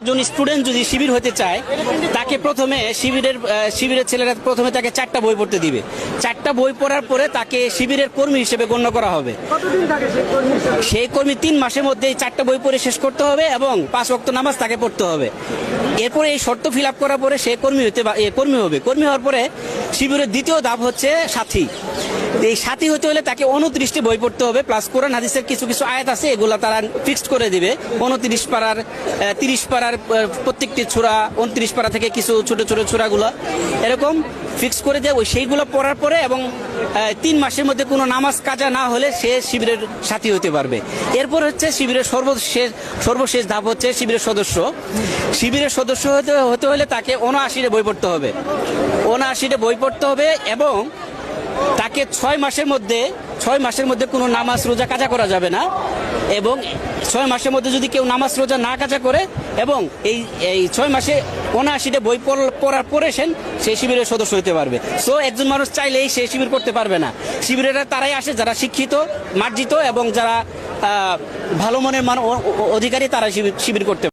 একজন স্টুডেন্ট যদি শিবির হতে চায় তাকে প্রথমে শিবিরের ছেলেরা প্রথমে তাকে 4টা বই পড়তে দিবে। 4টা বই পড়ার পরে তাকে শিবিরের কর্মী হিসেবে গণ্য করা হবে। সেই কর্মী 3 মাসের মধ্যে 4টা বই পড়ে শেষ করতে হবে এবং 5 ওয়াক্ত নামাজ তাকে পড়তে হবে। এরপরে এই শর্ত ফিল আপ করার পরে সে কর্মী হবে। কর্মী হওয়ার পরে শিবিরের দ্বিতীয় ধাপ হচ্ছে সাথী। এই সাথী হতে হলে তাকে 29টি বই পড়তে হবে, প্লাস কোরআন হাদিসের কিছু কিছু আয়াত আছে, এগুলা তারা ফিক্সড করে দিবে। 29 পারার 30 পারার প্রত্যেকটি সূরা, 29 পারা থেকে কিছু ছোট ছোট সূরাগুলো এরকম ফিক্স করে দেয়। সেইগুলো পড়ার পরে এবং 3 মাসের মধ্যে কোনো নামাজ কাজা না হলে সে শিবিরের সাথী হতে পারবে। এরপর হচ্ছে শিবিরের সর্বশেষ ধাপ হচ্ছে শিবিরের সদস্য। শিবিরের সদস্য হতে হলে তাকে 79টা বই পড়তে হবে। 79টা বই পড়তে হবে এবং তাকে 6 মাসের মধ্যে কোনো নামাজ রোজা কাজা করা যাবে না। এবং 6 মাসের মধ্যে যদি কেউ নামাজ রোজা না কাজা করে এবং এই 6 মাসে 79টা বই পড়ার পরে সেই শিবিরের সদস্য হতে পারবে। সো একজন মানুষ চাইলেই সে শিবির করতে পারবে না। শিবিরেরা তারাই আসে যারা শিক্ষিত, মার্জিত এবং যারা ভালো মনের অধিকারী, তারা শিবির করতে পারে।